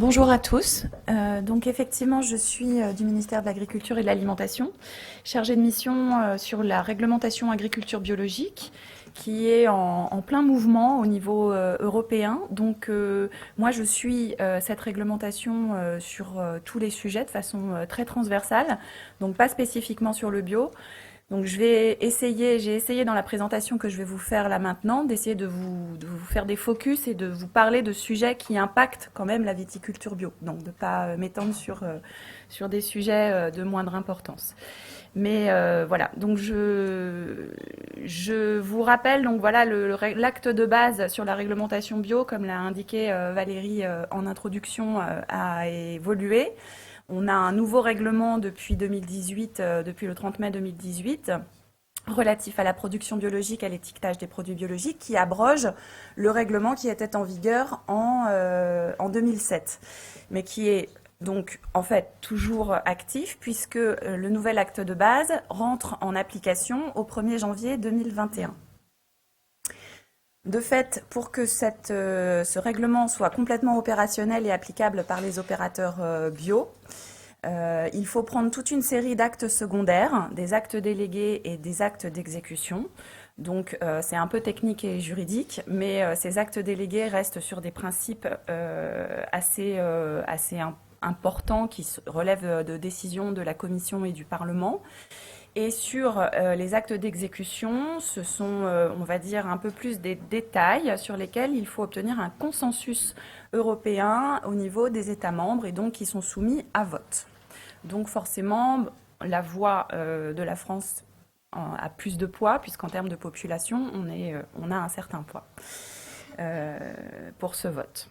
Bonjour à tous. Donc effectivement, je suis du ministère de l'Agriculture et de l'Alimentation, chargée de mission sur la réglementation agriculture biologique, qui est en plein mouvement au niveau européen. Donc moi, je suis cette réglementation sur tous les sujets de façon très transversale, donc pas spécifiquement sur le bio. Donc j'ai essayé dans la présentation que je vais vous faire là maintenant, d'essayer de vous faire des focus et de vous parler de sujets qui impactent quand même la viticulture bio. Donc de ne pas m'étendre sur des sujets de moindre importance. Mais voilà, donc je vous rappelle donc voilà l'acte de base sur la réglementation bio, comme l'a indiqué Valérie en introduction, a évolué. On a un nouveau règlement depuis 2018, depuis le 30 mai 2018, relatif à la production biologique, à l'étiquetage des produits biologiques, qui abroge le règlement qui était en vigueur en 2007, mais qui est donc en fait toujours actif puisque le nouvel acte de base rentre en application au 1er janvier 2021. De fait, pour que ce règlement soit complètement opérationnel et applicable par les opérateurs bio, il faut prendre toute une série d'actes secondaires, des actes délégués et des actes d'exécution. Donc c'est un peu technique et juridique, mais ces actes délégués restent sur des principes assez importants qui relèvent de décisions de la Commission et du Parlement. Et sur les actes d'exécution, ce sont, on va dire, un peu plus des détails sur lesquels il faut obtenir un consensus européen au niveau des États membres et donc qui sont soumis à vote. Donc forcément, la voix de la France a plus de poids puisqu'en termes de population, on a un certain poids pour ce vote.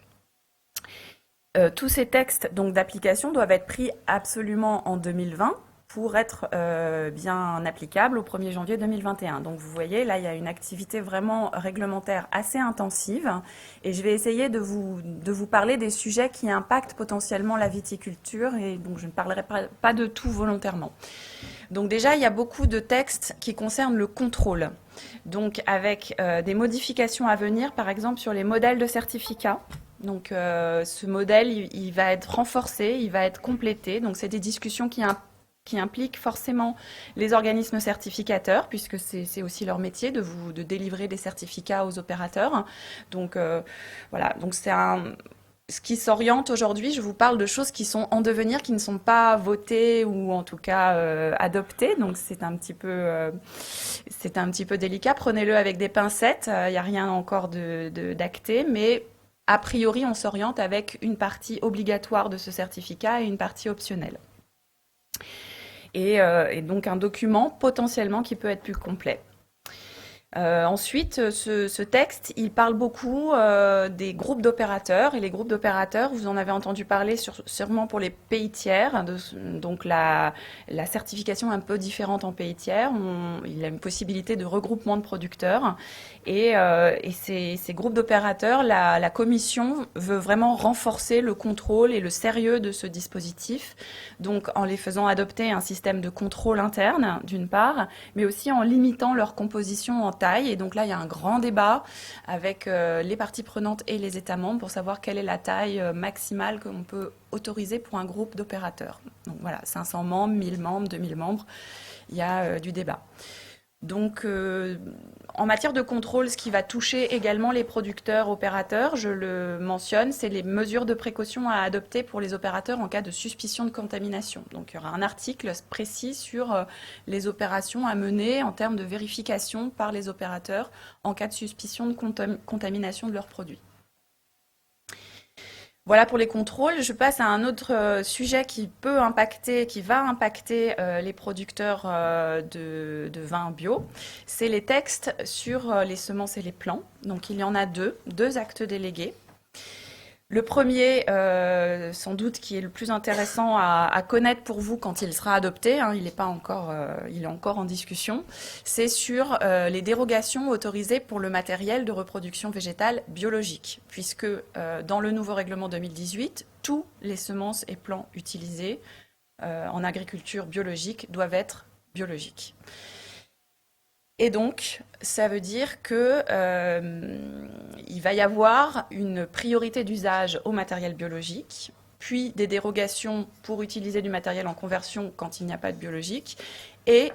Tous ces textes donc d'application doivent être pris absolument en 2020 pour être bien applicable au 1er janvier 2021. Donc vous voyez, là, il y a une activité vraiment réglementaire assez intensive et je vais essayer de vous parler des sujets qui impactent potentiellement la viticulture et donc je ne parlerai pas de tout volontairement. Donc déjà, il y a beaucoup de textes qui concernent le contrôle. Donc avec des modifications à venir, par exemple sur les modèles de certificats. Donc ce modèle, il va être renforcé, il va être complété. Donc c'est des discussions qui implique forcément les organismes certificateurs, puisque c'est aussi leur métier de délivrer des certificats aux opérateurs. Donc voilà, donc ce qui s'oriente aujourd'hui, je vous parle de choses qui sont en devenir, qui ne sont pas votées ou en tout cas adoptées. Donc c'est un petit peu délicat. Prenez-le avec des pincettes. Il n'y a rien encore d'acté, mais a priori, on s'oriente avec une partie obligatoire de ce certificat et une partie optionnelle. Et donc un document potentiellement qui peut être plus complet. Ensuite, ce texte, il parle beaucoup des groupes d'opérateurs. Et les groupes d'opérateurs, vous en avez entendu parler sûrement pour les pays tiers. Donc la certification est un peu différente en pays tiers. Il y a une possibilité de regroupement de producteurs. Et ces groupes d'opérateurs, la Commission veut vraiment renforcer le contrôle et le sérieux de ce dispositif. Donc en les faisant adopter un système de contrôle interne, d'une part, mais aussi en limitant leur composition en taille. Et donc là, il y a un grand débat avec les parties prenantes et les États membres pour savoir quelle est la taille maximale qu'on peut autoriser pour un groupe d'opérateurs. Donc voilà, 500 membres, 1000 membres, 2000 membres, il y a du débat. Donc, en matière de contrôle, ce qui va toucher également les producteurs opérateurs, je le mentionne, c'est les mesures de précaution à adopter pour les opérateurs en cas de suspicion de contamination. Donc, il y aura un article précis sur les opérations à mener en termes de vérification par les opérateurs en cas de suspicion de contamination de leurs produits. Voilà pour les contrôles. Je passe à un autre sujet qui va impacter les producteurs de vins bio. C'est les textes sur les semences et les plants. Donc il y en a deux actes délégués. Le premier, sans doute, qui est le plus intéressant à connaître pour vous quand il sera adopté, hein, il est encore en discussion, c'est sur les dérogations autorisées pour le matériel de reproduction végétale biologique, puisque dans le nouveau règlement 2018, tous les semences et plants utilisés en agriculture biologique doivent être biologiques. Et donc, ça veut dire que il va y avoir une priorité d'usage au matériel biologique puis des dérogations pour utiliser du matériel en conversion quand il n'y a pas de biologique, et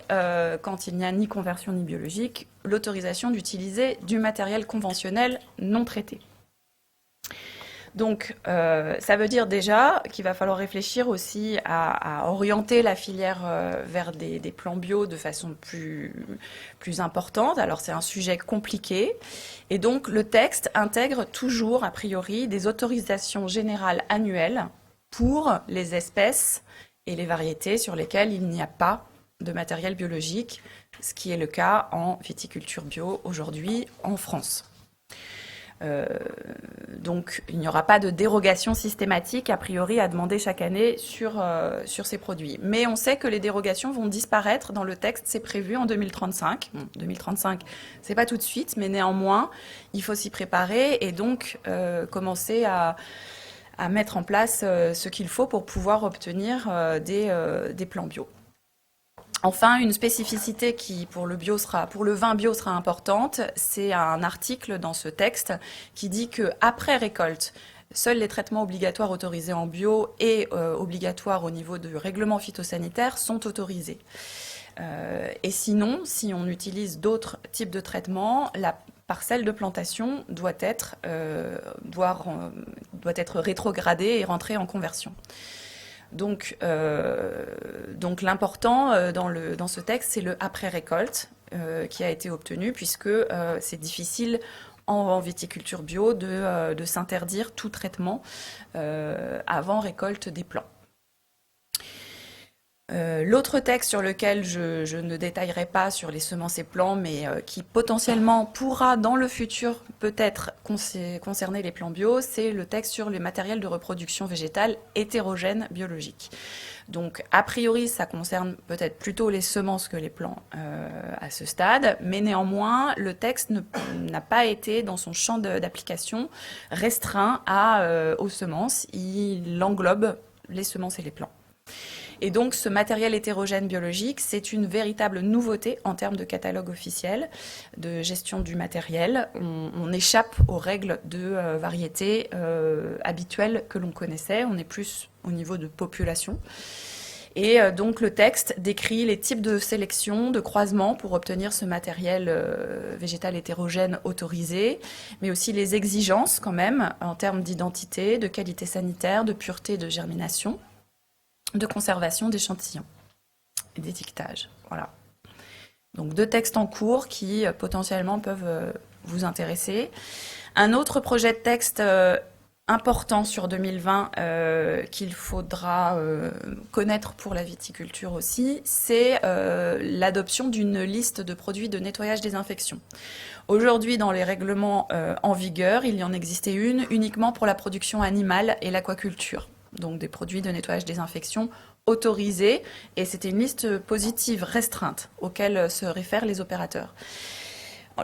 quand il n'y a ni conversion ni biologique, l'autorisation d'utiliser du matériel conventionnel non traité. Donc, ça veut dire déjà qu'il va falloir réfléchir aussi à orienter la filière vers des plans bio de façon plus importante. Alors, c'est un sujet compliqué. Et donc, le texte intègre toujours, a priori, des autorisations générales annuelles pour les espèces et les variétés sur lesquelles il n'y a pas de matériel biologique, ce qui est le cas en viticulture bio aujourd'hui en France. Donc il n'y aura pas de dérogation systématique a priori à demander chaque année sur ces produits. Mais on sait que les dérogations vont disparaître dans le texte, c'est prévu en 2035. Bon, 2035, c'est pas tout de suite, mais néanmoins, il faut s'y préparer et donc commencer à mettre en place ce qu'il faut pour pouvoir obtenir des plans bio. Enfin, une spécificité qui, pour le vin bio, sera importante, c'est un article dans ce texte qui dit qu'après récolte, seuls les traitements obligatoires autorisés en bio et obligatoires au niveau du règlement phytosanitaire sont autorisés. Et sinon, si on utilise d'autres types de traitements, la parcelle de plantation doit être rétrogradée et rentrer en conversion. Donc l'important dans ce texte, c'est le après-récolte qui a été obtenu, puisque c'est difficile en viticulture bio de s'interdire tout traitement avant récolte des plants. L'autre texte sur lequel je ne détaillerai pas sur les semences et plants, mais qui potentiellement pourra dans le futur peut-être concerner les plants bio, c'est le texte sur les matériels de reproduction végétale hétérogènes biologiques. Donc a priori ça concerne peut-être plutôt les semences que les plants à ce stade, mais néanmoins le texte n'a pas été dans son champ d'application restreint aux semences, il englobe les semences et les plants. Et donc, ce matériel hétérogène biologique, c'est une véritable nouveauté en termes de catalogue officiel, de gestion du matériel. On échappe aux règles de variété habituelles que l'on connaissait. On est plus au niveau de population. Et donc, le texte décrit les types de sélection, de croisement pour obtenir ce matériel végétal hétérogène autorisé, mais aussi les exigences quand même en termes d'identité, de qualité sanitaire, de pureté, de germination, de conservation d'échantillons et d'étiquetage. Voilà. Donc 2 textes en cours qui potentiellement peuvent vous intéresser. Un autre projet de texte important sur 2020 qu'il faudra connaître pour la viticulture aussi, c'est l'adoption d'une liste de produits de nettoyage désinfection. Aujourd'hui, dans les règlements en vigueur, il y en existait une uniquement pour la production animale et l'aquaculture. Donc des produits de nettoyage désinfection autorisés, et c'était une liste positive restreinte auquel se réfèrent les opérateurs.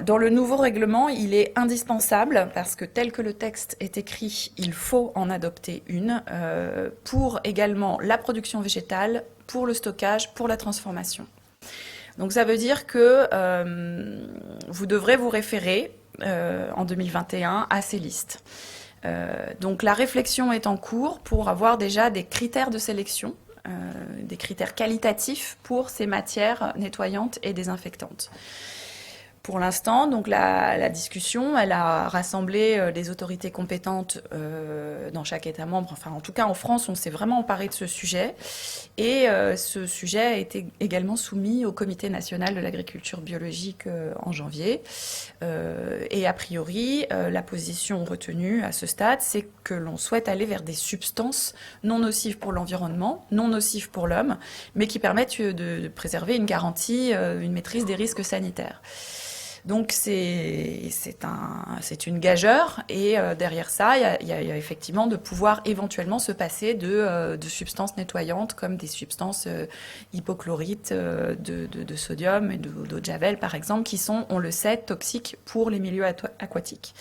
Dans le nouveau règlement, il est indispensable, parce que tel que le texte est écrit, il faut en adopter une, pour également la production végétale, pour le stockage, pour la transformation. Donc ça veut dire que vous devrez vous référer en 2021 à ces listes. Donc la réflexion est en cours pour avoir déjà des critères de sélection, des critères qualitatifs pour ces matières nettoyantes et désinfectantes. Pour l'instant, donc la discussion, elle a rassemblé les autorités compétentes dans chaque État membre. Enfin, en tout cas, en France, on s'est vraiment emparé de ce sujet. Et ce sujet a été également soumis au Comité national de l'agriculture biologique en janvier. Et a priori, la position retenue à ce stade, c'est que l'on souhaite aller vers des substances non nocives pour l'environnement, non nocives pour l'homme, mais qui permettent de préserver une garantie, une maîtrise des risques sanitaires. Donc c'est une gageure, et derrière ça, il y a effectivement de pouvoir éventuellement se passer de substances nettoyantes comme des substances hypochlorites de sodium et d'eau de javel par exemple, qui sont, on le sait, toxiques pour les milieux aquatiques.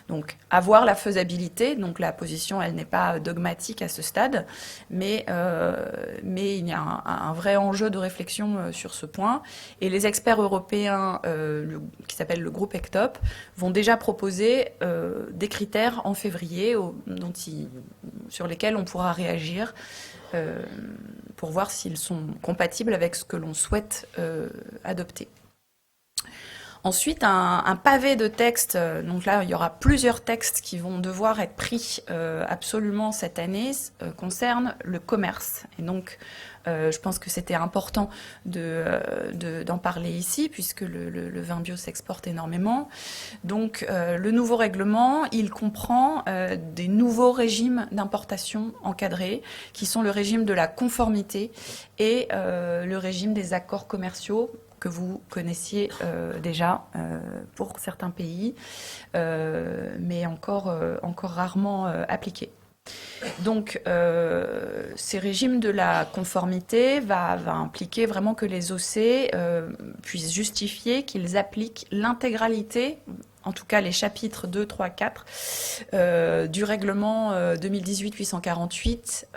Donc avoir la faisabilité, donc la position elle n'est pas dogmatique à ce stade, mais il y a un vrai enjeu de réflexion sur ce point, et les experts européens qui s'appelle le groupe ECTOP, vont déjà proposer des critères en février sur lesquels on pourra réagir pour voir s'ils sont compatibles avec ce que l'on souhaite adopter. Ensuite, un pavé de texte, donc là il y aura plusieurs textes qui vont devoir être pris absolument cette année, concerne le commerce. Et donc je pense que c'était important d'en parler ici, puisque le vin bio s'exporte énormément. Donc le nouveau règlement, il comprend des nouveaux régimes d'importation encadrés, qui sont le régime de la conformité et le régime des accords commerciaux, que vous connaissiez déjà pour certains pays, mais encore rarement appliqués. Donc, ces régimes de la conformité va impliquer vraiment que les OC puissent justifier qu'ils appliquent l'intégralité, en tout cas les chapitres 2, 3, 4 du règlement 2018-848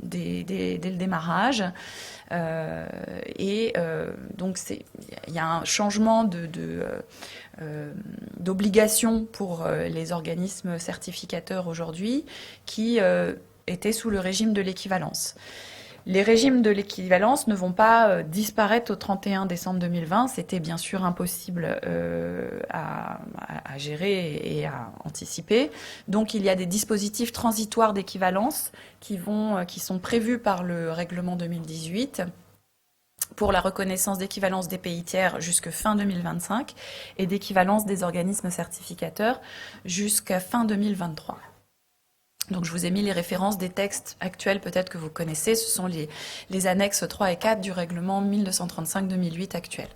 dès le démarrage. Donc il y a un changement d'obligation pour les organismes certificateurs aujourd'hui qui étaient sous le régime de l'équivalence. Les régimes de l'équivalence ne vont pas disparaître au 31 décembre 2020. C'était bien sûr impossible à gérer et à anticiper. Donc il y a des dispositifs transitoires d'équivalence qui sont prévus par le règlement 2018 pour la reconnaissance d'équivalence des pays tiers jusqu'à fin 2025 et d'équivalence des organismes certificateurs jusqu'à fin 2023. Donc je vous ai mis les références des textes actuels, peut-être que vous connaissez, ce sont les annexes 3 et 4 du règlement 1235-2008 actuel.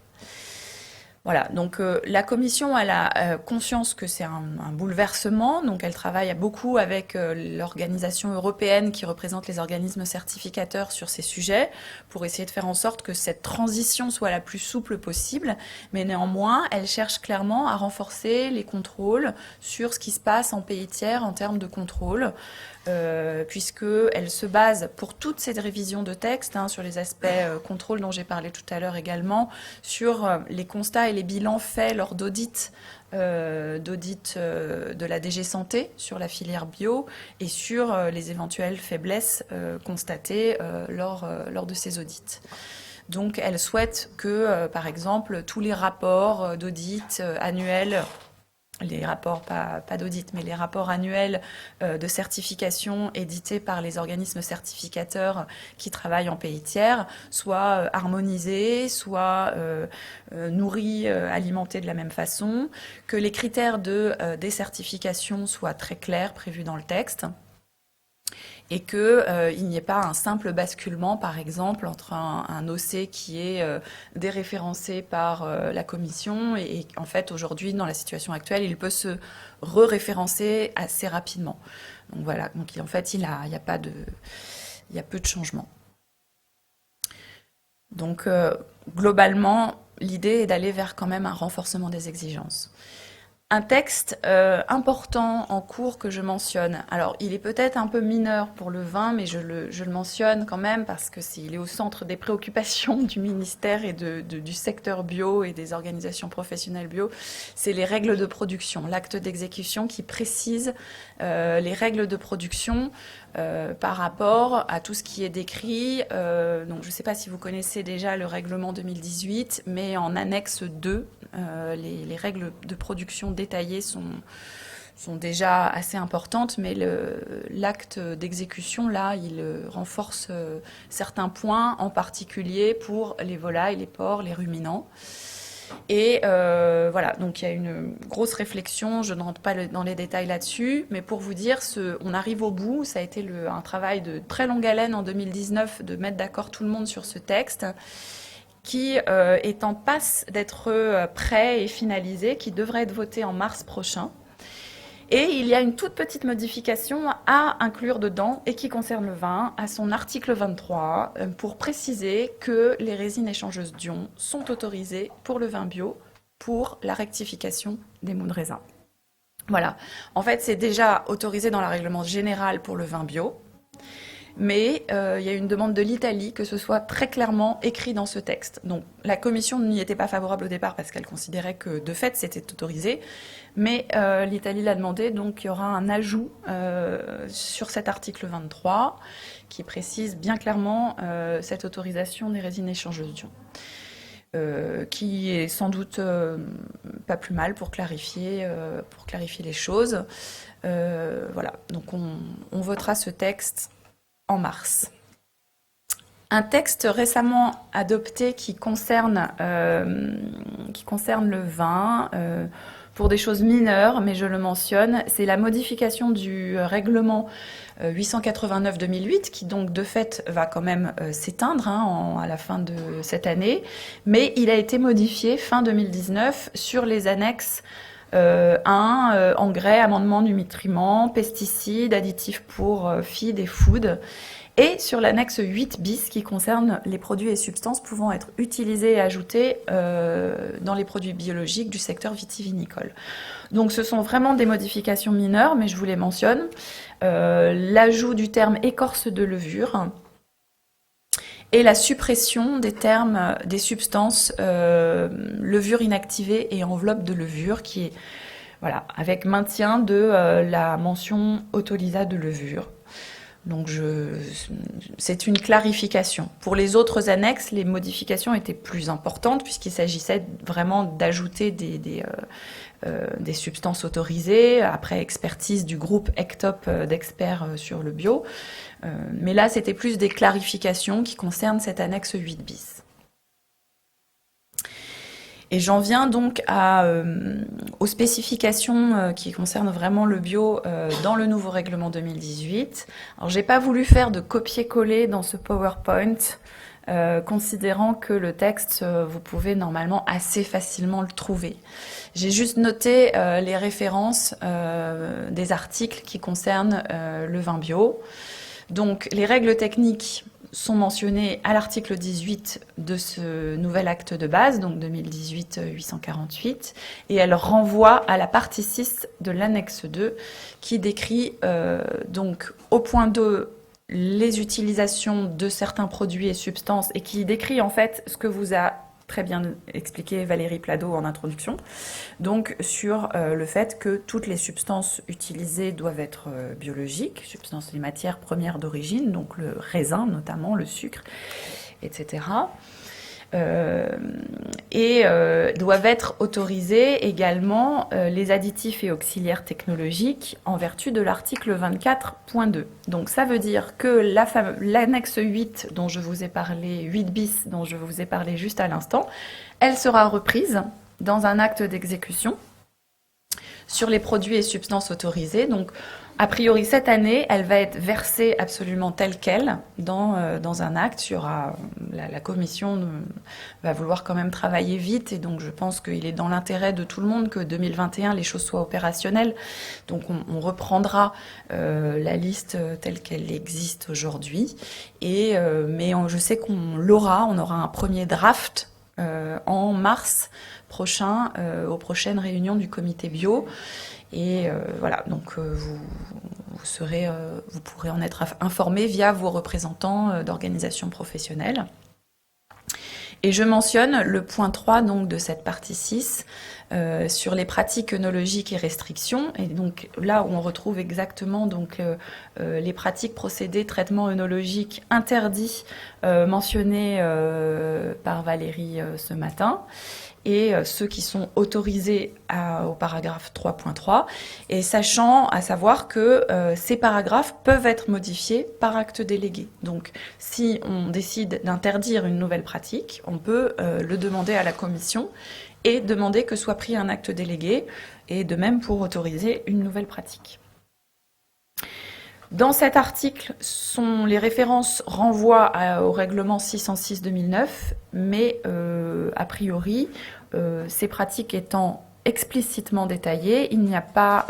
Voilà, donc la Commission, elle a conscience que c'est un bouleversement, donc elle travaille beaucoup avec l'organisation européenne qui représente les organismes certificateurs sur ces sujets, pour essayer de faire en sorte que cette transition soit la plus souple possible, mais néanmoins, elle cherche clairement à renforcer les contrôles sur ce qui se passe en pays tiers en termes de contrôle, puisqu'elle se base pour toutes ces révisions de texte, sur les aspects contrôle dont j'ai parlé tout à l'heure également, sur les constats et les bilans faits lors d'audits de la DG Santé sur la filière bio et sur les éventuelles faiblesses constatées lors de ces audits. Donc elle souhaite que, par exemple, tous les rapports d'audit annuels, les rapports, pas d'audit, mais les rapports annuels de certification édités par les organismes certificateurs qui travaillent en pays tiers soient harmonisés, soient nourris, alimentés de la même façon, que les critères de décertification soient très clairs, prévus dans le texte, et qu'il n'y ait pas un simple basculement, par exemple, entre un OC qui est déréférencé par la Commission et en fait, aujourd'hui, dans la situation actuelle, il peut se re-référencer assez rapidement. Donc voilà, donc en fait, il y a peu de changements. Donc globalement, l'idée est d'aller vers quand même un renforcement des exigences. Un texte important en cours que je mentionne. Alors, il est peut-être un peu mineur pour le vin, mais je le mentionne quand même parce que il est au centre des préoccupations du ministère et du secteur bio et des organisations professionnelles bio. C'est les règles de production, l'acte d'exécution qui précise les règles de production par rapport à tout ce qui est décrit. Donc, je ne sais pas si vous connaissez déjà le règlement 2018, mais en annexe 2, les règles de production détaillées sont déjà assez importantes, mais l'acte d'exécution, là, il renforce certains points, en particulier pour les volailles, les porcs, les ruminants. Et voilà, donc il y a une grosse réflexion, je ne rentre pas dans les détails là-dessus, mais pour vous dire, on arrive au bout, ça a été un travail de très longue haleine en 2019 de mettre d'accord tout le monde sur ce texte, qui est en passe d'être prêt et finalisé, qui devrait être voté en mars prochain. Et il y a une toute petite modification à inclure dedans et qui concerne le vin, à son article 23, pour préciser que les résines échangeuses d'ion sont autorisées pour le vin bio pour la rectification des mous de raisin. Voilà. En fait, c'est déjà autorisé dans la règlement général pour le vin bio. mais il y a une demande de l'Italie que ce soit très clairement écrit dans ce texte. Donc la commission n'y était pas favorable au départ parce qu'elle considérait que de fait c'était autorisé, mais l'Italie l'a demandé, donc il y aura un ajout sur cet article 23 qui précise bien clairement cette autorisation des résines échangeuses d'ions. Qui est sans doute pas plus mal pour clarifier les choses. Voilà, donc on votera ce texte en mars. Un texte récemment adopté qui concerne le vin, pour des choses mineures, mais je le mentionne, c'est la modification du règlement 889-2008, qui donc de fait va quand même s'éteindre à la fin de cette année, mais il a été modifié fin 2019 sur les annexes 1, engrais, amendement du nutriments, pesticides, additifs pour feed et food, et sur l'annexe 8 bis qui concerne les produits et substances pouvant être utilisés et ajoutés dans les produits biologiques du secteur vitivinicole. Donc ce sont vraiment des modifications mineures, mais je vous les mentionne. L'ajout du terme écorce de levure et la suppression des termes des substances levure inactivée et enveloppe de levure, qui est avec maintien de la mention autolysa de levure. Donc c'est une clarification. Pour les autres annexes, les modifications étaient plus importantes puisqu'il s'agissait vraiment d'ajouter des substances autorisées, après expertise du groupe ECTOP d'experts sur le bio. Mais là, c'était plus des clarifications qui concernent cette annexe 8 bis. Et j'en viens donc aux spécifications qui concernent vraiment le bio dans le nouveau règlement 2018. Alors, j'ai pas voulu faire de copier-coller dans ce PowerPoint, considérant que le texte, vous pouvez normalement assez facilement le trouver. J'ai juste noté les références des articles qui concernent le vin bio. Donc, les règles techniques sont mentionnées à l'article 18 de ce nouvel acte de base, donc 2018-848, et elles renvoient à la partie 6 de l'annexe 2, qui décrit donc au point 2 les utilisations de certains produits et substances, et qui décrit en fait ce que vous a très bien expliqué Valérie Plado en introduction, donc sur le fait que toutes les substances utilisées doivent être biologiques, substances et matières premières d'origine, donc le raisin notamment, le sucre, etc. Doivent être autorisés également les additifs et auxiliaires technologiques en vertu de l'article 24.2. Donc ça veut dire que l'annexe 8 dont je vous ai parlé, 8 bis dont je vous ai parlé juste à l'instant, elle sera reprise dans un acte d'exécution sur les produits et substances autorisés. Donc, a priori, cette année, elle va être versée absolument telle qu'elle dans un acte. La commission va vouloir quand même travailler vite, et donc je pense qu'il est dans l'intérêt de tout le monde que 2021, les choses soient opérationnelles. Donc on reprendra la liste telle qu'elle existe aujourd'hui. Mais je sais qu'on on aura un premier draft en mars prochain, aux prochaines réunions du comité bio. Et voilà, donc vous pourrez en être informé via vos représentants d'organisations professionnelles. Et je mentionne le point 3 donc, de cette partie 6 sur les pratiques œnologiques et restrictions. Et donc là où on retrouve exactement donc, les pratiques, procédés, traitements œnologiques interdits mentionnés par Valérie ce matin, et ceux qui sont autorisés au paragraphe 3.3, et sachant à savoir que ces paragraphes peuvent être modifiés par acte délégué. Donc si on décide d'interdire une nouvelle pratique, on peut le demander à la commission et demander que soit pris un acte délégué, et de même pour autoriser une nouvelle pratique. Dans cet article, les références renvoient au règlement 606-2009, mais a priori, ces pratiques étant explicitement détaillées, il n'y a pas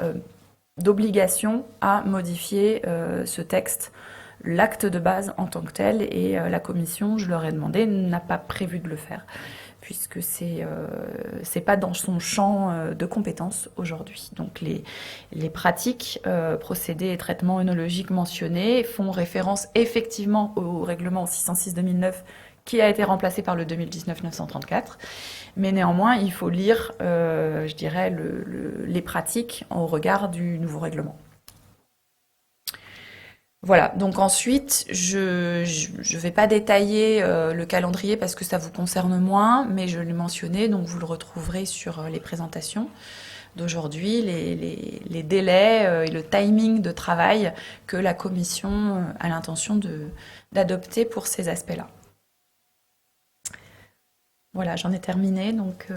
d'obligation à modifier ce texte, l'acte de base en tant que tel, et la commission, je leur ai demandé, n'a pas prévu de le faire, puisque c'est pas dans son champ de compétences aujourd'hui. Donc les pratiques, procédés et traitements œnologiques mentionnés font référence effectivement au règlement 606/2009 qui a été remplacé par le 2019-934. Mais néanmoins, il faut lire, je dirais, les pratiques au regard du nouveau règlement. Voilà, donc ensuite, je vais pas détailler le calendrier parce que ça vous concerne moins, mais je l'ai mentionné, donc vous le retrouverez sur les présentations d'aujourd'hui, les délais et le timing de travail que la commission a l'intention d'adopter pour ces aspects-là. Voilà, j'en ai terminé, donc